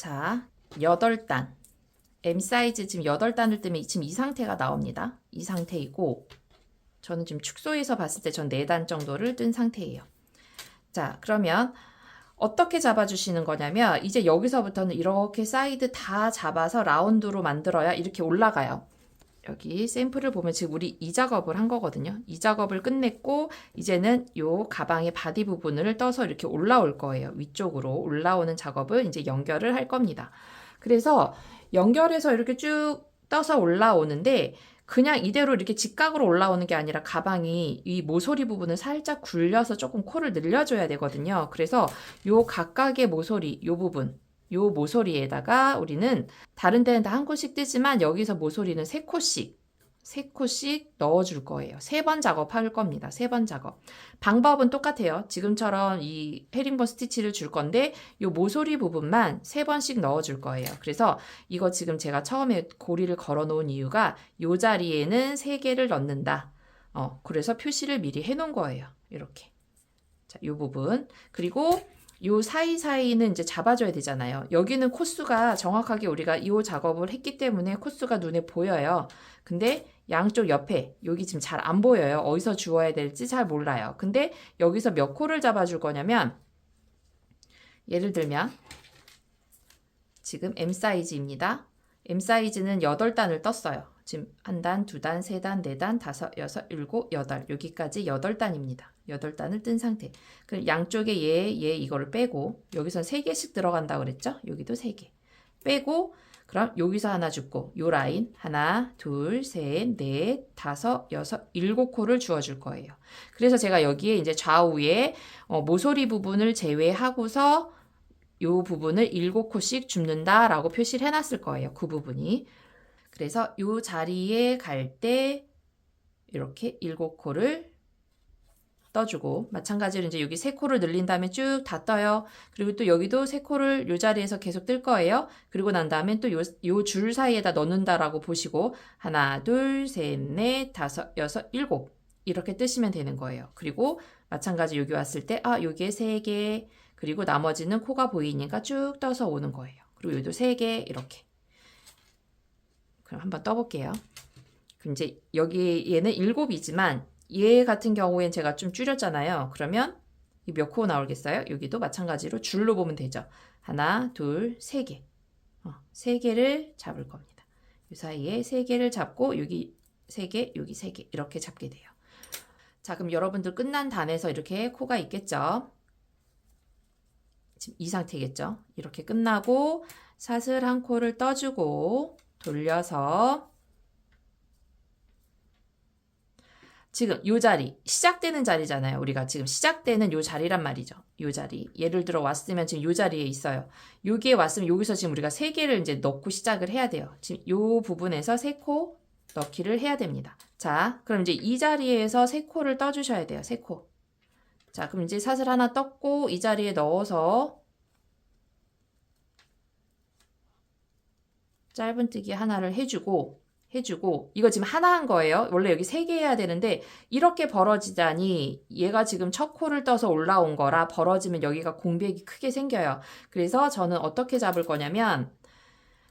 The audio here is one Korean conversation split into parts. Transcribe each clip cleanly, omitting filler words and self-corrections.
자, 8단. M 사이즈 지금 8단을 뜨면 지금 이 상태가 나옵니다. 이 상태이고, 저는 지금 축소해서 봤을 때 전 4단 정도를 뜬 상태예요. 자, 그러면 어떻게 잡아주시는 거냐면, 이제 여기서부터는 이렇게 사이드 다 잡아서 라운드로 만들어야 이렇게 올라가요. 여기 샘플을 보면 지금 우리 이 작업을 한 거거든요. 이 작업을 끝냈고 이제는 요 가방의 바디 부분을 떠서 이렇게 올라올 거예요. 위쪽으로 올라오는 작업을 이제 연결을 할 겁니다. 그래서 연결해서 이렇게 쭉 떠서 올라오는데 그냥 이대로 이렇게 직각으로 올라오는 게 아니라 가방이 이 모서리 부분을 살짝 굴려서 조금 코를 늘려줘야 되거든요. 그래서 요 각각의 모서리, 요 부분, 요 모서리에다가 우리는 다른 데는 다 한 코씩 뜨지만 여기서 모서리는 3코씩 넣어줄 거예요. 3번 작업할 겁니다. 3번 작업. 방법은 똑같아요. 지금처럼 이 헤링본 스티치를 줄 건데 요 모서리 부분만 3번씩 넣어줄 거예요. 그래서 이거 지금 제가 처음에 고리를 걸어 놓은 이유가 요 자리에는 3개를 넣는다. 그래서 표시를 미리 해 놓은 거예요. 이렇게. 자, 요 부분. 그리고 요 사이사이는 이제 잡아줘야 되잖아요. 여기는 코수가 정확하게 우리가 이 작업을 했기 때문에 코수가 눈에 보여요. 근데 양쪽 옆에 여기 지금 잘 안 보여요. 어디서 주어야 될지 잘 몰라요. 근데 여기서 몇 코를 잡아줄 거냐면 예를 들면 지금 M 사이즈입니다. M 사이즈는 8단을 떴어요. 지금 1단, 2단, 3단, 4단, 5, 6, 7, 8 여기까지 8단입니다. 8단을 뜬 상태. 그럼 양쪽에 얘 이거를 빼고 여기선 3개씩 들어간다 그랬죠? 여기도 3개. 빼고 그럼 여기서 하나 줍고 요 라인 하나, 둘, 셋, 넷, 5, 6, 7코를 주어줄 거예요. 그래서 제가 여기에 이제 좌우에 모서리 부분을 제외하고서 요 부분을 7코씩 줍는다라고 표시를 해놨을 거예요. 그 부분이. 그래서 요 자리에 갈 때 이렇게 7코를 떠주고 마찬가지로 이제 여기 3코를 늘린 다음에 쭉 다 떠요. 그리고 또 여기도 3코를 요 자리에서 계속 뜰 거예요. 그리고 난 다음에 또 요 줄 사이에다 넣는다라고 보시고 하나, 둘, 셋, 넷, 5, 6, 7 이렇게 뜨시면 되는 거예요. 그리고 마찬가지 여기 왔을 때 여기에 3개 그리고 나머지는 코가 보이니까 쭉 떠서 오는 거예요. 그리고 여기도 3개 이렇게. 그럼 한번 떠볼게요. 그럼 이제 여기 얘는 7이지만 얘 같은 경우엔 제가 좀 줄였잖아요. 그러면 몇 코 나오겠어요? 여기도 마찬가지로 줄로 보면 되죠. 하나, 둘, 3개. 3개를 잡을 겁니다. 이 사이에 3개를 잡고 여기 3개, 여기 3개 이렇게 잡게 돼요. 자, 그럼 여러분들 끝난 단에서 이렇게 코가 있겠죠? 지금 이 상태겠죠? 이렇게 끝나고 사슬 한 코를 떠주고 돌려서 지금 요 자리, 시작되는 자리잖아요. 우리가 지금 시작되는 요 자리란 말이죠. 요 자리. 예를 들어 왔으면 지금 요 자리에 있어요. 여기에 왔으면 여기서 지금 우리가 3개를 이제 넣고 시작을 해야 돼요. 지금 요 부분에서 3코 넣기를 해야 됩니다. 자, 그럼 이제 이 자리에서 3코를 떠주셔야 돼요. 3코. 자, 그럼 이제 사슬 하나 떴고 이 자리에 넣어서 짧은뜨기 하나를 해주고 이거 지금 하나 한 거예요. 원래 여기 3개 해야 되는데 이렇게 벌어지다니 얘가 지금 첫 코를 떠서 올라온 거라 벌어지면 여기가 공백이 크게 생겨요. 그래서 저는 어떻게 잡을 거냐면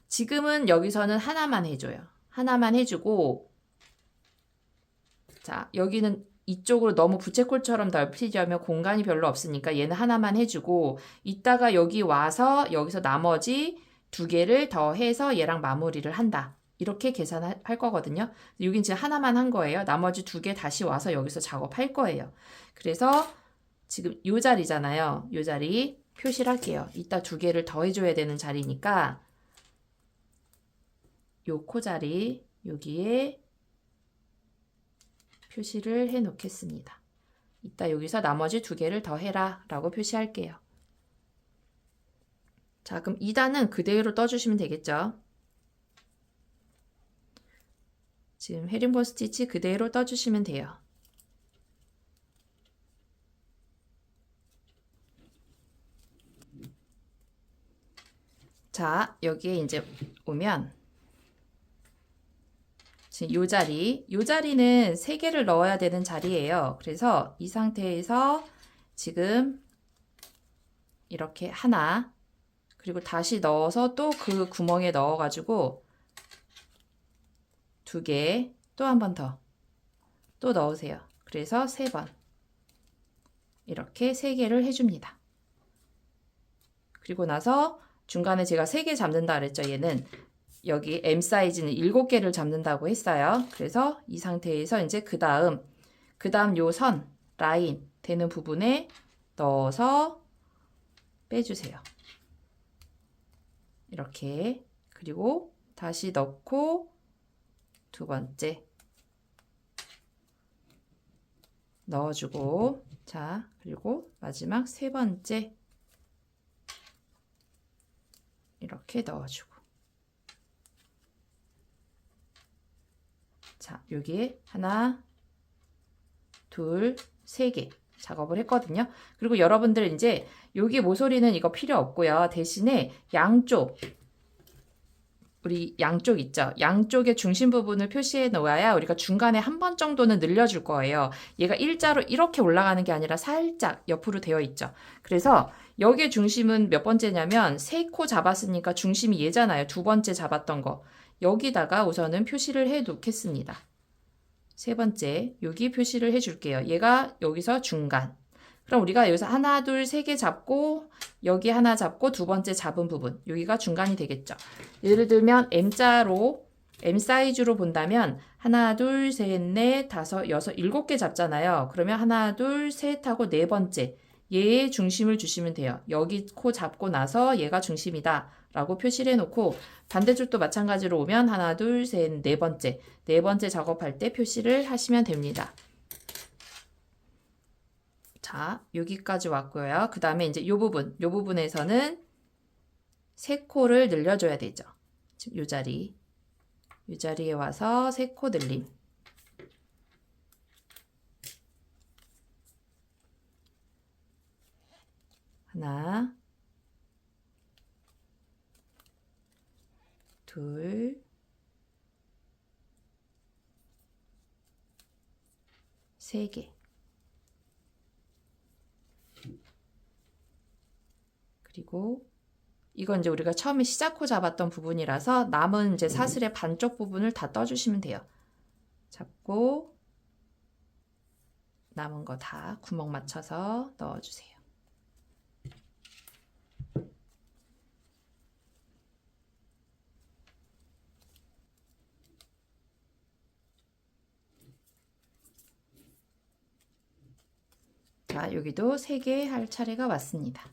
지금은 여기서는 하나만 해줘요. 하나만 해주고 자 여기는 이쪽으로 너무 부채꼴처럼 넓히려면 공간이 별로 없으니까 얘는 하나만 해주고 이따가 여기 와서 여기서 나머지 2개를 더 해서 얘랑 마무리를 한다. 이렇게 계산할 거거든요. 여긴 지금 하나만 한 거예요. 나머지 2개 다시 와서 여기서 작업할 거예요. 그래서 지금 요 자리잖아요. 요 자리 표시를 할게요. 이따 2개를 더 해줘야 되는 자리니까 요 코 자리 여기에 표시를 해 놓겠습니다. 이따 여기서 나머지 2개를 더 해라 라고 표시할게요. 자, 그럼 2단은 그대로 떠주시면 되겠죠. 지금 헤링본 스티치 그대로 떠주시면 돼요. 자, 여기에 이제 오면 지금 요 자리는 3개를 넣어야 되는 자리예요. 그래서 이 상태에서 지금 이렇게 하나 그리고 다시 넣어서 또 그 구멍에 넣어가지고 2개, 또 한 번 더, 또 넣으세요. 그래서 3번. 이렇게 3개를 해줍니다. 그리고 나서 중간에 제가 3개 잡는다 그랬죠. 얘는 여기 M 사이즈는 7개를 잡는다고 했어요. 그래서 이 상태에서 이제 그 다음 요 선, 라인 되는 부분에 넣어서 빼주세요. 이렇게. 그리고 다시 넣고 2번째 넣어주고, 자, 그리고 마지막 3번째 이렇게 넣어주고, 자, 여기에 하나, 둘, 3개 작업을 했거든요. 그리고 여러분들 이제 여기 모서리는 이거 필요 없고요. 대신에 양쪽, 우리 양쪽 있죠? 양쪽의 중심 부분을 표시해 놓아야 우리가 중간에 한 번 정도는 늘려줄 거예요. 얘가 일자로 이렇게 올라가는 게 아니라 살짝 옆으로 되어 있죠. 그래서 여기의 중심은 몇 번째냐면 3코 잡았으니까 중심이 얘잖아요. 2번째 잡았던 거. 여기다가 우선은 표시를 해 놓겠습니다. 3번째 여기 표시를 해 줄게요. 얘가 여기서 중간. 그럼 우리가 여기서 하나, 둘, 3개 잡고 여기 하나 잡고 2번째 잡은 부분, 여기가 중간이 되겠죠. 예를 들면 M자로, M 사이즈로 본다면 하나, 둘, 셋, 넷, 다섯, 여섯, 7개 잡잖아요. 그러면 하나, 둘, 셋 하고 4번째 얘의 중심을 주시면 돼요. 여기 코 잡고 나서 얘가 중심이다 라고 표시를 해놓고, 반대쪽도 마찬가지로 오면 하나, 둘, 셋, 4번째 작업할 때 표시를 하시면 됩니다. 자, 여기까지 왔고요. 그 다음에 이제 요 부분에서는 3코를 늘려줘야 되죠. 지금 요 자리에 와서 3코 늘림. 하나, 둘, 세 개. 그리고 이건 이제 우리가 처음에 시작코 잡았던 부분이라서 남은 이제 사슬의 반쪽 부분을 다 떠주시면 돼요. 잡고 남은 거 다 구멍 맞춰서 넣어주세요. 자, 여기도 3개 할 차례가 왔습니다.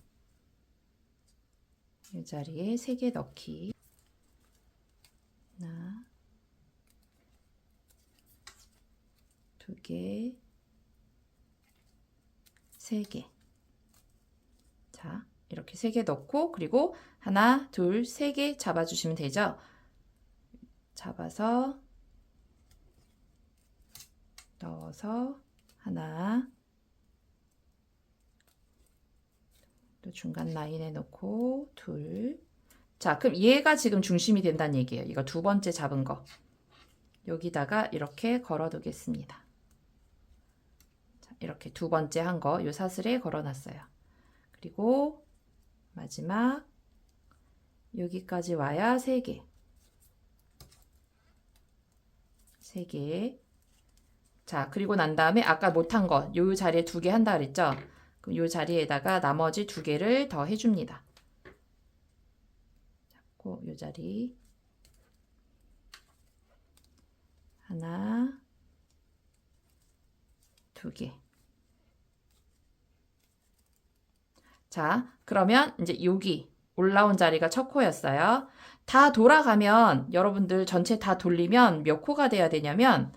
이 자리에 3개 넣기. 하나, 2개, 3개. 자, 이렇게 3개 넣고, 그리고 하나, 둘, 3개 잡아주시면 되죠. 잡아서 넣어서 하나, 또 중간 라인에 놓고 둘. 자, 그럼 얘가 지금 중심이 된다는 얘기예요. 이거 2번째 잡은 거. 여기다가 이렇게 걸어 두겠습니다. 자, 이렇게 2번째 한 거 요 사슬에 걸어 놨어요. 그리고 마지막 여기까지 와야 3개. 3개. 자, 그리고 난 다음에 아까 못한 거 요 자리에 2개 한다 그랬죠? 그럼 요 자리에다가 나머지 2개를 더 해줍니다. 잡고 요 자리 하나, 2개. 자, 그러면 이제 여기 올라온 자리가 첫 코였어요. 다 돌아가면 여러분들 전체 다 돌리면 몇 코가 돼야 되냐면,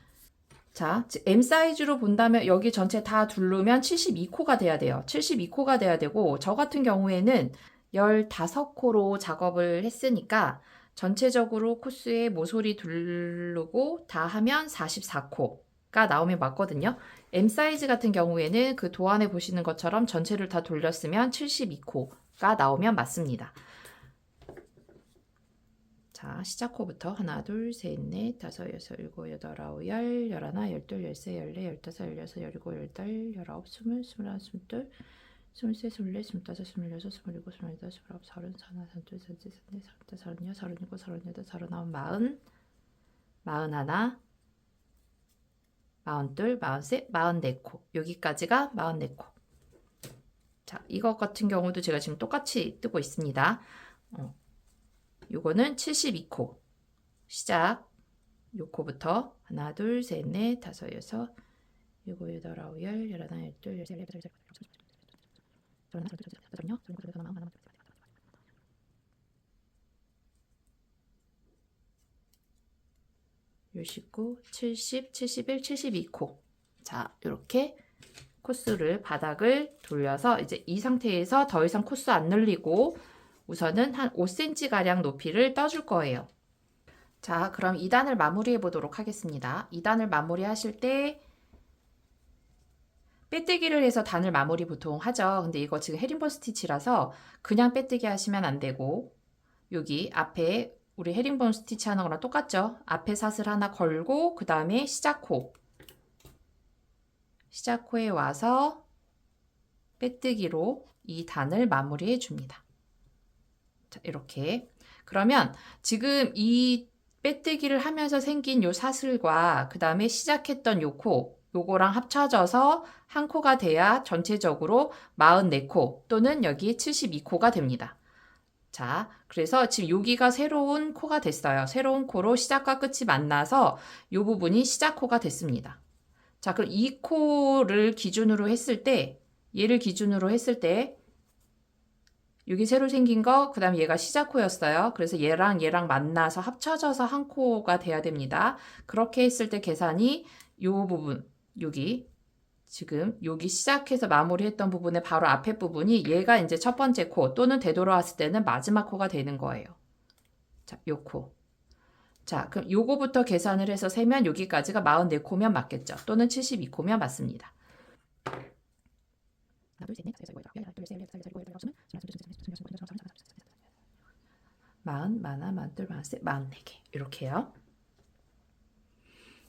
자, M 사이즈로 본다면 여기 전체 다 두르면 72코가 돼야 돼요. 72코가 돼야 되고, 저 같은 경우에는 15코로 작업을 했으니까 전체적으로 코스에 모서리 두르고 다 하면 44코가 나오면 맞거든요. M 사이즈 같은 경우에는 그 도안에 보시는 것처럼 전체를 다 돌렸으면 72코가 나오면 맞습니다. 자, 시작코부터 하나, 둘, 셋, 넷, 다섯, 여섯, 일곱, 여덟, 아홉, 열, 열하나, 열둘, 열세, 열네, 열다섯, 열여섯, 열일곱, 열여덟, 열아홉, 스물, 스물하나, 스물둘, 23, 24, 25, 26, 27, 28, 29, 30, 31, 32, 33, 34, 35, 36, 37, 38, 39, 40, 41, 42, 43, 44코. 여기까지가 44코. 자, 이것 같은 경우도 제가 지금 똑같이 뜨고 있습니다. 요거는 72코. 시작. 요 코부터 하나, 둘, 셋, 넷, 다섯, 여섯, 일곱, 여덟, 아홉, 열, 열하나, 열둘, 열세, 열여덟, 열십구, 70, 71, 72코. 자, 이렇게 코스를 바닥을 돌려서 이제 이 상태에서 더 이상 코스 안 늘리고 우선은 한 5cm 가량 높이를 떠줄 거예요. 자, 그럼 2단을 마무리해 보도록 하겠습니다. 2단을 마무리 하실 때 빼뜨기를 해서 단을 마무리 보통 하죠. 근데 이거 지금 헤링본 스티치라서 그냥 빼뜨기 하시면 안 되고 여기 앞에 우리 헤링본 스티치 하는 거랑 똑같죠. 앞에 사슬 하나 걸고 그 다음에 시작코에 와서 빼뜨기로 이 단을 마무리해 줍니다. 자, 이렇게. 그러면 지금 이 빼뜨기를 하면서 생긴 요 사슬과 그 다음에 시작했던 요 코, 요거랑 합쳐져서 한 코가 돼야 전체적으로 44코 또는 여기 72코가 됩니다. 자, 그래서 지금 여기가 새로운 코가 됐어요. 새로운 코로 시작과 끝이 만나서 요 부분이 시작코가 됐습니다. 자, 그럼 이 코를 기준으로 했을 때, 얘를 기준으로 했을 때, 여기 새로 생긴 거, 그 다음에 얘가 시작코였어요. 그래서 얘랑 만나서 합쳐져서 한 코가 돼야 됩니다. 그렇게 했을 때 계산이 요 부분, 여기, 지금 여기 시작해서 마무리했던 부분의 바로 앞에 부분이 얘가 이제 첫 번째 코 또는 되돌아왔을 때는 마지막 코가 되는 거예요. 자, 요 코. 자, 그럼 요거부터 계산을 해서 세면 여기까지가 44코면 맞겠죠. 또는 72코면 맞습니다. 마흔네 개 이렇게요.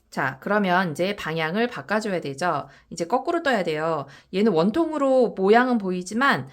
자, 그러면 이제 방향을 바꿔줘야 되죠. 이제 거꾸로 떠야 돼요. 얘는 원통으로 모양은 보이지만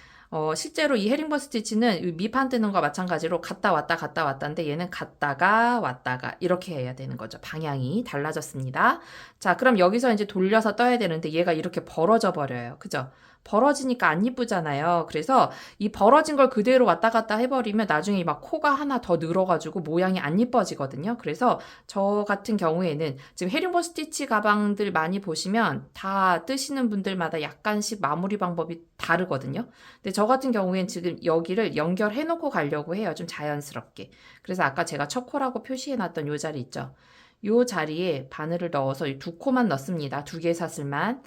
실제로 이 헤링본 스티치는 밑판 뜨는 거와 마찬가지로 갔다 왔다인데 얘는 갔다가 왔다가 이렇게 해야 되는 거죠. 방향이 달라졌습니다. 자, 그럼 여기서 이제 돌려서 떠야 되는데 얘가 이렇게 벌어져 버려요. 그죠? 벌어지니까 안 이쁘잖아요. 그래서 이 벌어진 걸 그대로 왔다 갔다 해버리면 나중에 막 코가 하나 더 늘어가지고 모양이 안 이뻐지거든요. 그래서 저 같은 경우에는 지금 헤링본 스티치 가방들 많이 보시면 다 뜨시는 분들마다 약간씩 마무리 방법이 다르거든요. 근데 저 같은 경우엔 지금 여기를 연결해 놓고 가려고 해요. 좀 자연스럽게. 그래서 아까 제가 첫 코라고 표시해 놨던 요 자리 있죠. 요 자리에 바늘을 넣어서 두 코만 넣습니다. 두 개 사슬만.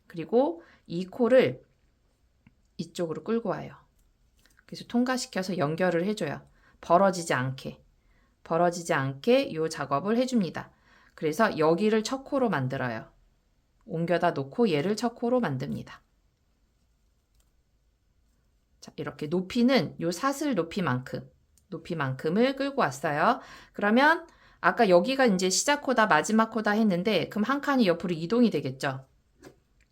그리고 이 코를 이쪽으로 끌고 와요. 그래서 통과시켜서 연결을 해줘요. 벌어지지 않게 이 작업을 해줍니다. 그래서 여기를 첫 코로 만들어요. 옮겨다 놓고 얘를 첫 코로 만듭니다. 자, 이렇게 높이는 요 사슬 높이만큼을 끌고 왔어요. 그러면 아까 여기가 이제 시작 코다 마지막 코다 했는데 그럼 한 칸이 옆으로 이동이 되겠죠.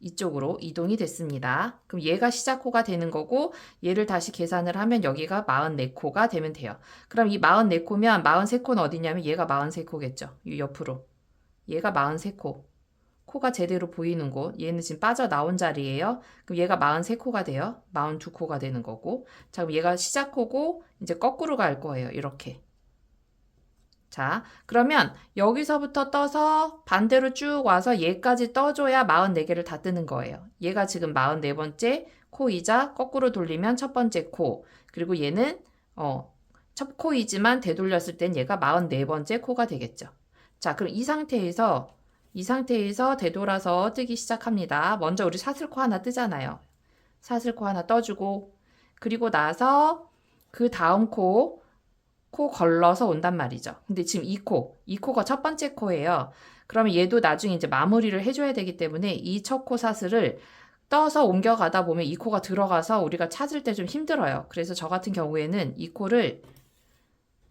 이쪽으로 이동이 됐습니다. 그럼 얘가 시작코가 되는 거고 얘를 다시 계산을 하면 여기가 44코가 되면 돼요. 그럼 이 44코면 43코는 어디냐면 얘가 43코겠죠. 이 옆으로. 얘가 43코. 코가 제대로 보이는 곳. 얘는 지금 빠져나온 자리예요. 그럼 얘가 43코가 돼요. 42코가 되는 거고. 자, 그럼 얘가 시작코고 이제 거꾸로 갈 거예요. 이렇게. 자, 그러면 여기서부터 떠서 반대로 쭉 와서 얘까지 떠줘야 44개를 다 뜨는 거예요. 얘가 지금 44번째 코이자 거꾸로 돌리면 첫 번째 코. 그리고 얘는 첫 코이지만 되돌렸을 땐 얘가 44번째 코가 되겠죠. 자, 그럼 이 상태에서 되돌아서 뜨기 시작합니다. 먼저 우리 사슬코 하나 뜨잖아요. 사슬코 하나 떠주고 그리고 나서 그 다음 코 걸러서 온단 말이죠. 근데 지금 이 코가 첫 번째 코예요. 그러면 얘도 나중에 이제 마무리를 해줘야 되기 때문에 이 첫 코 사슬을 떠서 옮겨가다 보면 이 코가 들어가서 우리가 찾을 때 좀 힘들어요. 그래서 저 같은 경우에는 이 코를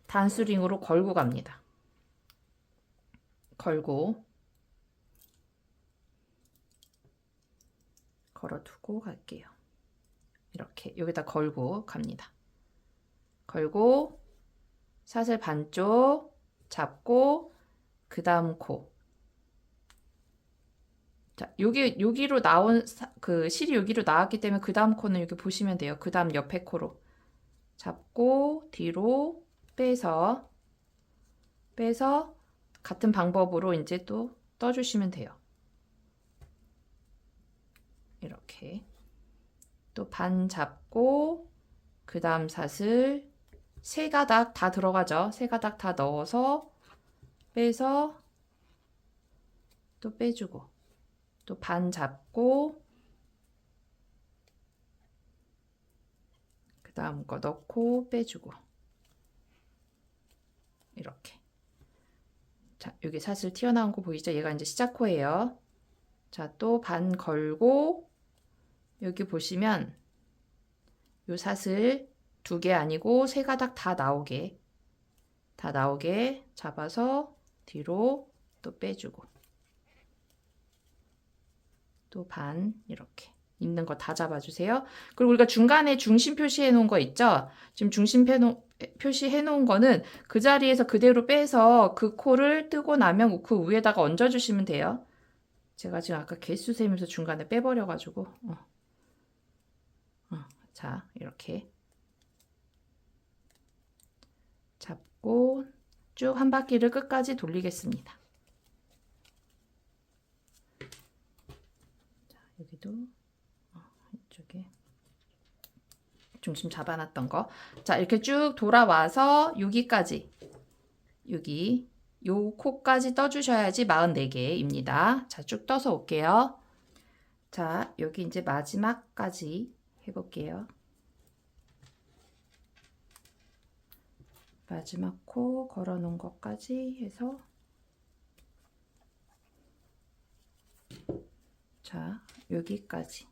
단수링으로 걸고 갑니다. 걸어두고 갈게요. 이렇게 여기다 걸고 갑니다. 걸고 사슬 반쪽 잡고 그 다음 코. 자, 여기로 나온 그 실이 여기로 나왔기 때문에 그 다음 코는 여기 보시면 돼요. 그 다음 옆에 코로 잡고 뒤로 빼서 같은 방법으로 이제 또 떠주시면 돼요. 이렇게 또 반 잡고 그 다음 사슬 세 가닥 다 들어가죠. 세 가닥 다 넣어서 빼서 또 빼주고 또 반 잡고 그 다음 거 넣고 빼주고 이렇게. 자, 여기 사슬 튀어나온 거 보이죠? 얘가 이제 시작코예요. 자, 또 반 걸고 여기 보시면 요 사슬 2개 아니고 3가닥 다 나오게 잡아서 뒤로 또 빼주고 또 반 이렇게 있는 거 다 잡아주세요. 그리고 우리가 중간에 중심 표시해 놓은 거 있죠? 지금 중심 표시해 놓은 거는 그 자리에서 그대로 빼서 그 코를 뜨고 나면 그 위에다가 얹어주시면 돼요. 제가 지금 아까 개수 세면서 중간에 빼버려가지고 자, 이렇게 잡고 쭉 한 바퀴를 끝까지 돌리겠습니다. 자, 여기도 이쪽에 중심 잡아놨던 거. 자, 이렇게 쭉 돌아와서 여기까지 요 코까지 떠주셔야지 44개입니다. 자, 쭉 떠서 올게요. 자, 여기 이제 마지막까지 해볼게요. 마지막 코 걸어 놓은 것까지 해서 자, 여기까지.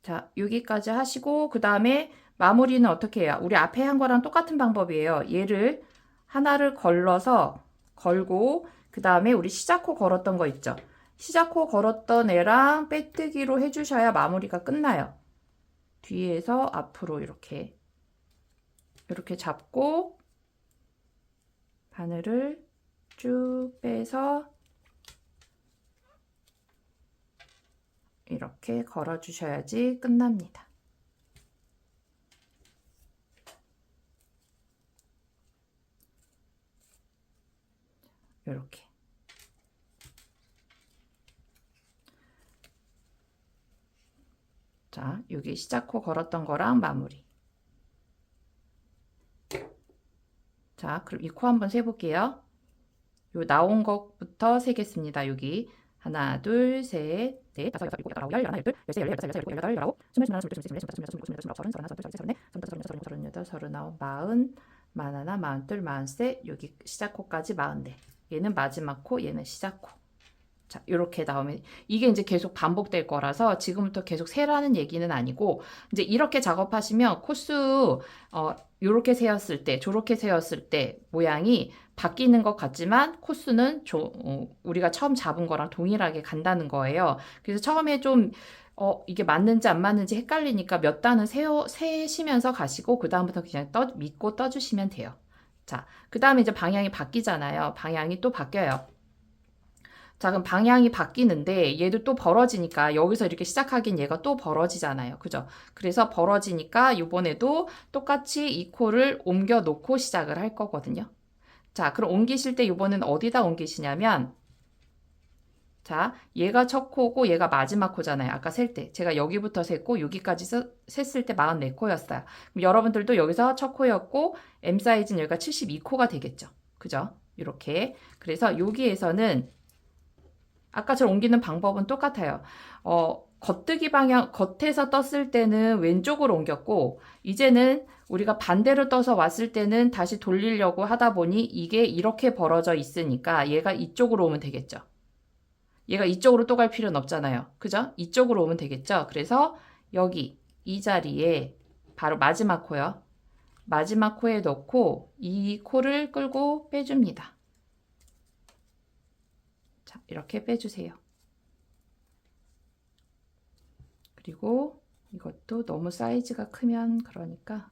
자, 여기까지 하시고 그 다음에 마무리는 어떻게 해요? 우리 앞에 한 거랑 똑같은 방법이에요. 얘를 하나를 걸고 그 다음에 우리 시작코 걸었던 거 있죠? 시작코 걸었던 애랑 빼뜨기로 해주셔야 마무리가 끝나요. 뒤에서 앞으로 이렇게 잡고 바늘을 쭉 빼서 이렇게 걸어 주셔야지 끝납니다. 이렇게. 자, 여기 시작코 걸었던 거랑 마무리. 자, 그럼 이 코 한번 세볼게요. 요 나온 것부터 세겠습니다. 여기 하나, 둘, 셋, 넷, 다섯, 여섯, 일곱, 여덟, 아홉, 열, 열하나, 열둘, 열세, 열네, 열다섯, 열여섯, 일곱, 여덟, 열아홉, 스물, 스물하나, 스물둘, 스물셋, 스물넷, 스물다섯, 스물여섯, 스물일곱, 스물여덟, 스물아홉, 서른, 서른하나, 서른둘, 서른셋, 서른넷, 서른여덟, 서른아홉, 마흔하나, 마흔둘, 마흔셋, 여기 시작코까지 44. 얘는 마지막 코, 얘는 시작코. 자, 이렇게 나오면 이게 이제 계속 반복될 거라서 지금부터 계속 세라는 얘기는 아니고 이제 이렇게 작업하시면 코수 요렇게 세었을 때 저렇게 세었을 때 모양이 바뀌는 것 같지만 코수는 우리가 처음 잡은 거랑 동일하게 간다는 거예요. 그래서 처음에 좀 이게 맞는지 안 맞는지 헷갈리니까 몇 단은 세시면서 가시고 그 다음부터 그냥 믿고 떠주시면 돼요. 자, 그 다음에 이제 방향이 바뀌잖아요. 방향이 또 바뀌어요. 자, 그럼 방향이 바뀌는데 얘도 또 벌어지니까 여기서 이렇게 시작하긴 얘가 또 벌어지잖아요. 그죠? 그래서 벌어지니까 이번에도 똑같이 이 코를 옮겨 놓고 시작을 할 거거든요. 자, 그럼 옮기실 때 이번엔 어디다 옮기시냐면 자, 얘가 첫 코고 얘가 마지막 코잖아요. 아까 셀 때. 제가 여기부터 셌고 여기까지 셌을 때 44코였어요. 그럼 여러분들도 여기서 첫 코였고 M 사이즈는 여기가 72코가 되겠죠. 그죠? 이렇게. 그래서 여기에서는 아까처럼 옮기는 방법은 똑같아요. 겉뜨기 방향, 겉에서 떴을 때는 왼쪽으로 옮겼고, 이제는 우리가 반대로 떠서 왔을 때는 다시 돌리려고 하다 보니 이게 이렇게 벌어져 있으니까 얘가 이쪽으로 오면 되겠죠. 얘가 이쪽으로 또 갈 필요는 없잖아요. 그죠? 이쪽으로 오면 되겠죠. 그래서 여기 이 자리에 바로 마지막 코요. 마지막 코에 넣고 이 코를 끌고 빼줍니다. 자, 이렇게 빼주세요. 그리고 이것도 너무 사이즈가 크면 그러니까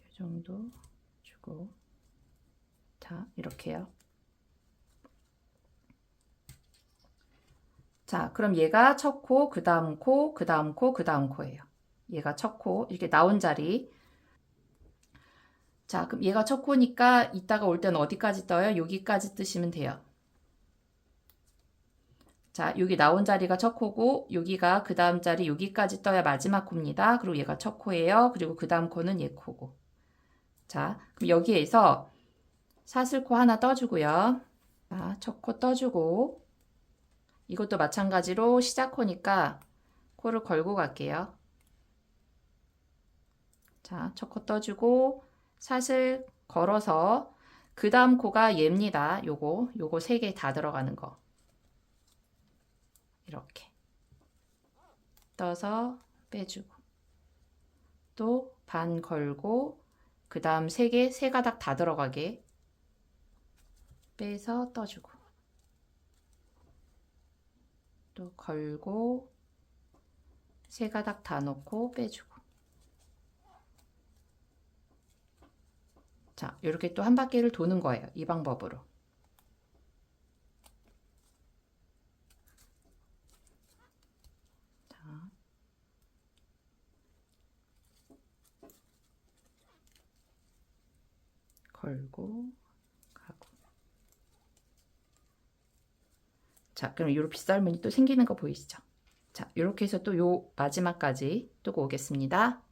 이 정도 주고, 자, 이렇게요. 자, 그럼 얘가 첫 코, 그 다음 코, 그 다음 코, 그 다음 코예요. 얘가 첫 코, 이렇게 나온 자리. 자, 그럼 얘가 첫 코니까 이따가 올 때는 어디까지 떠요? 여기까지 뜨시면 돼요. 자, 여기 나온 자리가 첫 코고, 여기가 그 다음 자리 여기까지 떠야 마지막 코입니다. 그리고 얘가 첫 코예요. 그리고 그 다음 코는 얘 코고. 자, 그럼 여기에서 사슬코 하나 떠주고요. 자, 첫 코 떠주고, 이것도 마찬가지로 시작 코니까 코를 걸고 갈게요. 자, 첫 코 떠주고, 사슬 걸어서, 그 다음 코가 얘입니다. 요거 3개 다 들어가는 거. 이렇게. 떠서 빼주고. 또 반 걸고, 그 다음 3개, 3가닥 다 들어가게 빼서 떠주고. 또 걸고, 3가닥 다 넣고 빼주고. 자, 이렇게 또 한 바퀴를 도는 거예요. 이 방법으로. 자, 걸고 가고. 자, 그럼 요 빗살무늬 또 생기는 거 보이시죠? 자, 이렇게 해서 또 요 마지막까지 뜨고 오겠습니다.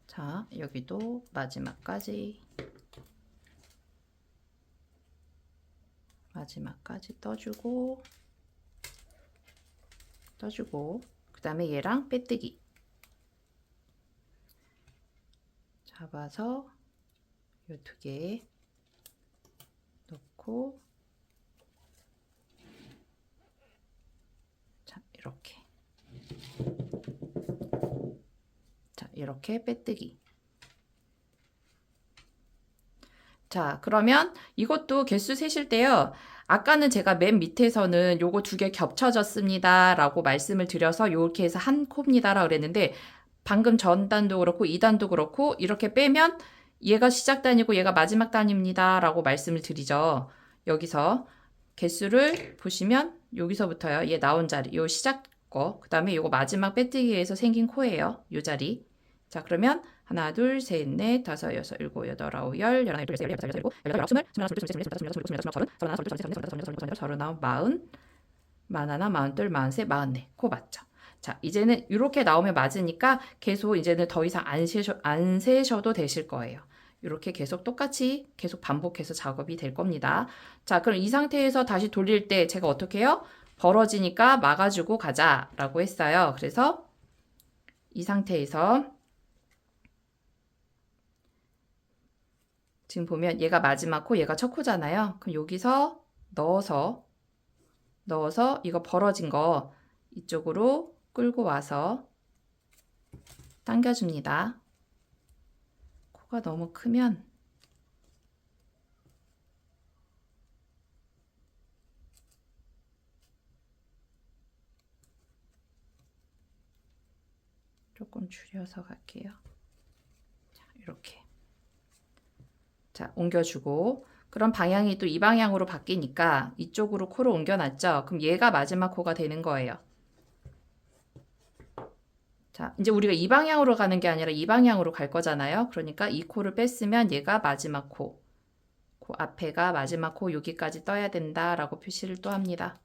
자, 여기도 마지막까지 떠주고 그 다음에 얘랑 빼뜨기 잡아서 요 2개 넣고, 자, 이렇게. 자, 이렇게 빼뜨기. 자, 그러면 이것도 개수 세실 때요. 아까는 제가 맨 밑에서는 요거 2개 겹쳐졌습니다 라고 말씀을 드려서 요렇게 해서 한 코입니다 라 그랬는데, 방금 전 단도 그렇고 이 단도 그렇고 이렇게 빼면 얘가 시작 단이고 얘가 마지막 단입니다 라고 말씀을 드리죠. 여기서 개수를 보시면 여기서부터요. 얘 나온 자리, 요 시작 거, 그 다음에 요거 마지막 빼뜨기에서 생긴 코예요. 요 자리. 자, 그러면 하나, 둘, 셋, 넷, 다섯, 여섯, 일곱, 여덟, 아홉, 열, 열하나, 열둘, 열셋, 열넷, 일곱, 여덟, 아홉, 스물, 스물하나, 스물둘, 스물셋, 스물넷, 스물다섯, 스물여섯, 스물일곱, 스물여덟, 스물아홉, 서른하나, 마흔, 마흔하나, 마흔둘, 마흔셋, 마흔넷. 코 맞죠? 자, 이제는 이렇게 나오면 맞으니까 계속 이제는 더 이상 안 세셔도 되실 거예요. 이렇게 계속 똑같이 계속 반복해서 작업이 될 겁니다. 자, 그럼 이 상태에서 다시 돌릴 때 제가 어떻게 해요? 벌어지니까 막아주고 가자라고 했어요. 그래서 이 상태에서 지금 보면 얘가 마지막 코, 얘가 첫 코잖아요. 그럼 여기서 넣어서 이거 벌어진 거 이쪽으로 끌고 와서 당겨줍니다. 코가 너무 크면 조금 줄여서 갈게요. 자, 이렇게. 자, 옮겨주고. 그럼 방향이 또 이 방향으로 바뀌니까 이쪽으로 코를 옮겨놨죠? 그럼 얘가 마지막 코가 되는 거예요. 자, 이제 우리가 이 방향으로 가는 게 아니라 이 방향으로 갈 거잖아요. 그러니까 이 코를 뺐으면 얘가 마지막 코. 그 앞에가 마지막 코 여기까지 떠야 된다라고 표시를 또 합니다.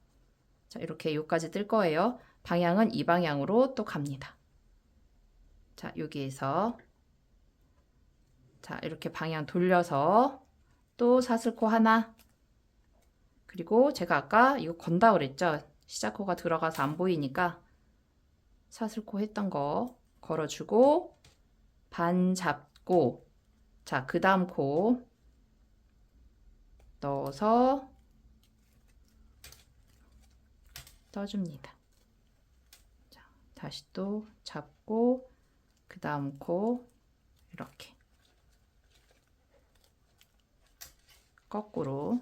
자, 이렇게 여기까지 뜰 거예요. 방향은 이 방향으로 또 갑니다. 자, 여기에서 자, 이렇게 방향 돌려서 또 사슬코 하나, 그리고 제가 아까 이거 건다 그랬죠? 시작코가 들어가서 안 보이니까 사슬코 했던 거 걸어주고 반 잡고, 자, 그 다음 코 넣어서 떠줍니다. 자, 다시 또 잡고 그 다음 코 이렇게. 거꾸로.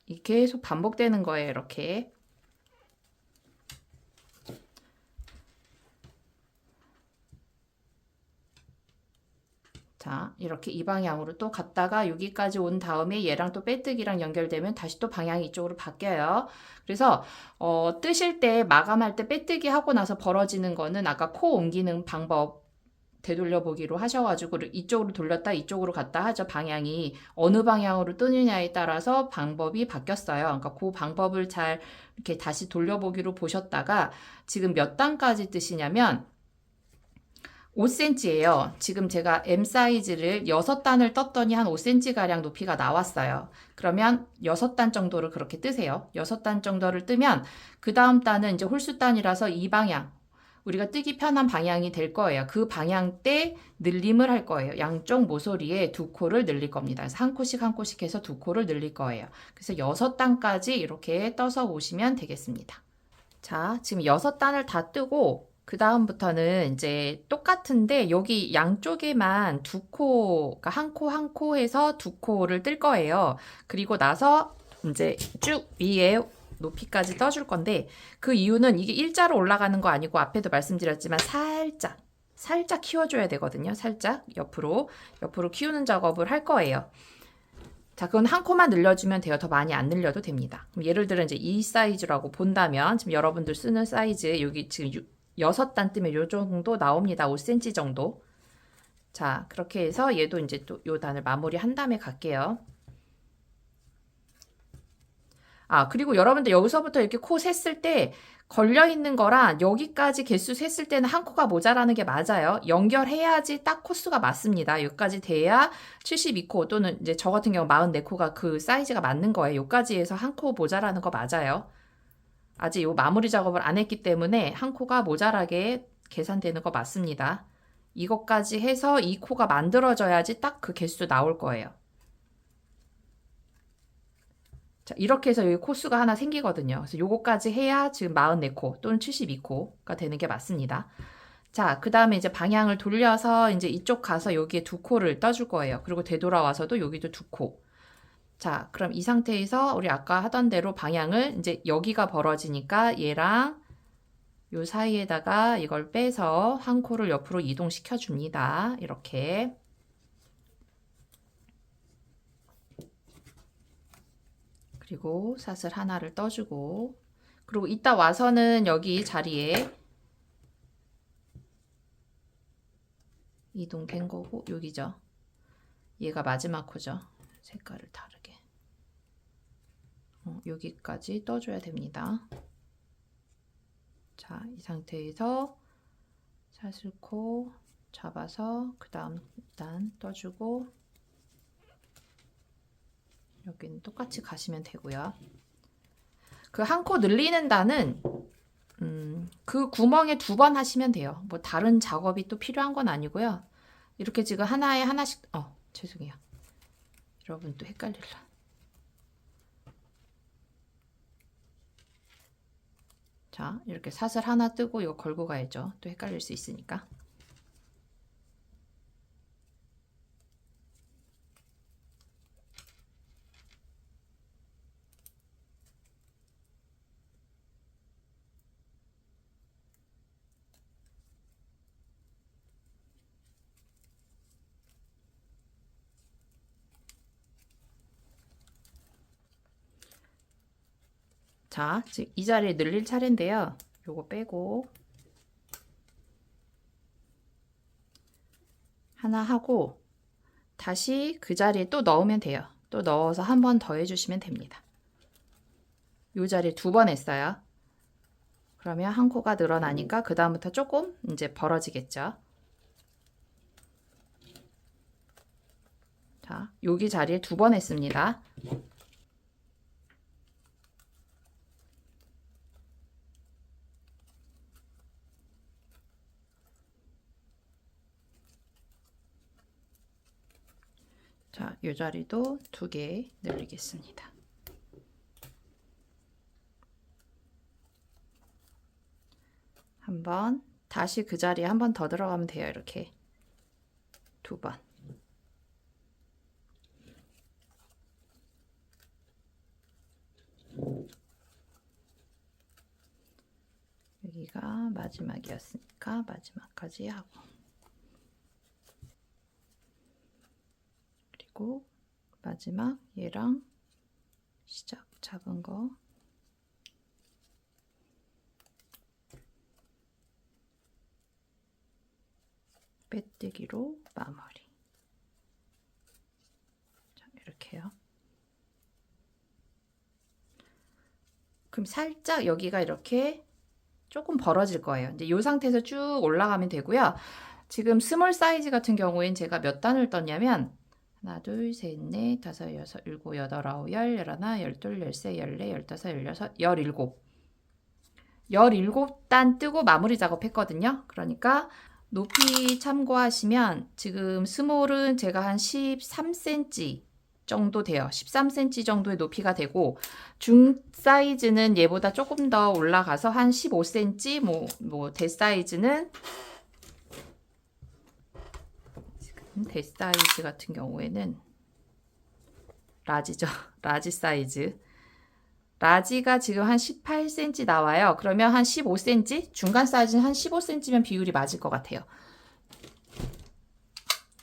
이게 계속 반복되는 거예요. 이렇게. 자, 이렇게 이 방향으로 또 갔다가 여기까지 온 다음에 얘랑 또 빼뜨기랑 연결되면 다시 또 방향이 이쪽으로 바뀌어요. 그래서 뜨실 때 마감할 때 빼뜨기 하고 나서 벌어지는 거는 아까 코 옮기는 방법 되돌려 보기로 하셔가지고 이쪽으로 돌렸다 이쪽으로 갔다 하죠. 방향이 어느 방향으로 뜨느냐에 따라서 방법이 바뀌었어요. 그러니까 그 방법을 잘 이렇게 다시 돌려보기로 보셨다가 지금 몇 단까지 뜨시냐면 5cm예요. 지금 제가 M 사이즈를 6단을 떴더니 한 5cm 가량 높이가 나왔어요. 그러면 6단 정도를 그렇게 뜨세요. 6단 정도를 뜨면 그 다음 단은 이제 홀수단이라서 이 방향, 우리가 뜨기 편한 방향이 될 거예요. 그 방향대 늘림을 할 거예요. 양쪽 모서리에 두 코를 늘릴 겁니다. 그래서 한 코씩 한 코씩 해서 두 코를 늘릴 거예요. 그래서 6단까지 이렇게 떠서 오시면 되겠습니다. 자, 지금 6단을 다 뜨고 그 다음부터는 이제 똑같은데 여기 양쪽에만 두 코, 그러니까 한 코 한 코 해서 두 코를 뜰 거예요. 그리고 나서 이제 쭉 위에 높이까지 떠줄 건데 그 이유는 이게 일자로 올라가는 거 아니고 앞에도 말씀드렸지만 살짝 키워줘야 되거든요. 살짝 옆으로 키우는 작업을 할 거예요. 자, 그건 한 코만 늘려주면 돼요. 더 많이 안 늘려도 됩니다. 그럼 예를 들어 이제 이 사이즈라고 본다면 지금 여러분들 쓰는 사이즈 여기 지금 6단 뜨면 요 정도 나옵니다. 5cm 정도. 자, 그렇게 해서 얘도 이제 또 요 단을 마무리 한 다음에 갈게요. 아, 그리고 여러분들 여기서부터 이렇게 코 셌을 때 걸려있는 거랑 여기까지 개수 셌을 때는 한 코가 모자라는 게 맞아요. 연결해야지 딱 코수가 맞습니다. 여기까지 돼야 72코 또는 이제 저 같은 경우 44코가 그 사이즈가 맞는 거예요. 여기까지 해서 한 코 모자라는 거 맞아요. 아직 요 마무리 작업을 안 했기 때문에 한 코가 모자라게 계산되는 거 맞습니다. 이것까지 해서 이 코가 만들어져야지 딱 그 개수 나올 거예요. 자, 이렇게 해서 여기 코수가 하나 생기거든요. 그래서 요거까지 해야 지금 44코 또는 72코가 되는 게 맞습니다. 자, 그 다음에 이제 방향을 돌려서 이제 이쪽 가서 여기에 두 코를 떠줄 거예요. 그리고 되돌아와서도 여기도 두 코. 자, 그럼 이 상태에서 우리 아까 하던 대로 방향을 이제 여기가 벌어지니까 얘랑 요 사이에다가 이걸 빼서 한 코를 옆으로 이동시켜 줍니다. 이렇게. 그리고 사슬 하나를 떠주고 그리고 이따 와서는 여기 자리에 이동된 거고 여기죠. 얘가 마지막 코죠. 색깔을 다르게. 여기까지 떠줘야 됩니다. 자, 이 상태에서 사슬코 잡아서 그 다음 단 떠주고 여기는 똑같이 가시면 되고요. 그 한 코 늘리는 단은 그 구멍에 2번 하시면 돼요. 뭐 다른 작업이 또 필요한 건 아니고요. 이렇게 지금 하나에 하나씩 죄송해요. 여러분 또 헷갈릴라. 자, 이렇게 사슬 하나 뜨고 이거 걸고 가야죠. 또 헷갈릴 수 있으니까. 자, 지금 이 자리에 늘릴 차례인데요. 요거 빼고 하나 하고 다시 그 자리에 또 넣으면 돼요. 또 넣어서 한 번 더 해주시면 됩니다. 요 자리에 2번 했어요. 그러면 한 코가 늘어나니까 그 다음부터 조금 이제 벌어지겠죠. 자, 여기 자리에 2번 했습니다. 자, 이 자리도 2개 늘리겠습니다. 한번 다시 그 자리에 한 번 더 들어가면 돼요. 이렇게 2번. 마지막이었으니까 마지막까지 하고, 그리고 마지막 얘랑 시작 작은 거 빼뜨기로 마무리. 자, 이렇게요. 그럼 살짝 여기가 이렇게 조금 벌어질 거예요. 이제 이 상태에서 쭉 올라가면 되고요. 지금 스몰 사이즈 같은 경우엔 제가 몇 단을 떴냐면 하나, 둘, 셋, 넷, 다섯, 여섯, 일곱, 여덟, 아홉, 열, 열하나, 열둘, 열세, 열네, 열다섯, 열여섯, 열일곱. 17단 뜨고 마무리 작업했거든요. 그러니까 높이 참고하시면 지금 스몰은 제가 한 13cm 정도 돼요. 13cm 정도의 높이가 되고, 중 사이즈는 얘보다 조금 더 올라가서 한 15cm, 대 사이즈는 지금 대 사이즈 같은 경우에는 라지죠. 라지 사이즈. 라지가 지금 한 18cm 나와요. 그러면 한 15cm? 중간 사이즈는 한 15cm면 비율이 맞을 것 같아요.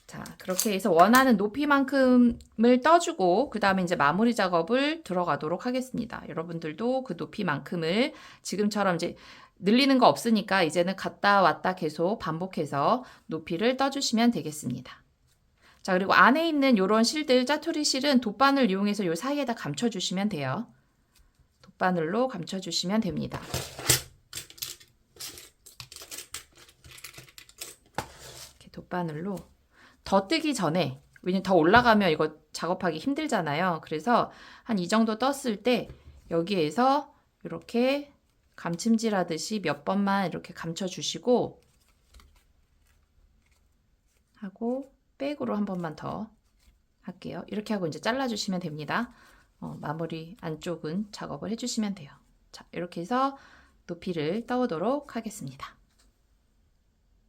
자, 그렇게 해서 원하는 높이만큼을 떠주고 그 다음에 이제 마무리 작업을 들어가도록 하겠습니다. 여러분들도 그 높이만큼을 지금처럼 이제 늘리는 거 없으니까 이제는 갔다 왔다 계속 반복해서 높이를 떠주시면 되겠습니다. 자, 그리고 안에 있는 이런 실들, 짜투리 실은 돗바늘 이용해서 이 사이에다 감춰주시면 돼요. 돗바늘로 감춰주시면 됩니다. 이렇게 돗바늘로 더 뜨기 전에, 왜냐면 더 올라가면 이거 작업하기 힘들잖아요. 그래서 한 이 정도 떴을 때 여기에서 이렇게 감침질 하듯이 몇 번만 이렇게 감춰주시고 하고 백으로 한 번만 더 할게요. 이렇게 하고 이제 잘라주시면 됩니다. 마무리 안쪽은 작업을 해주시면 돼요. 자, 이렇게 해서 높이를 떠오도록 하겠습니다.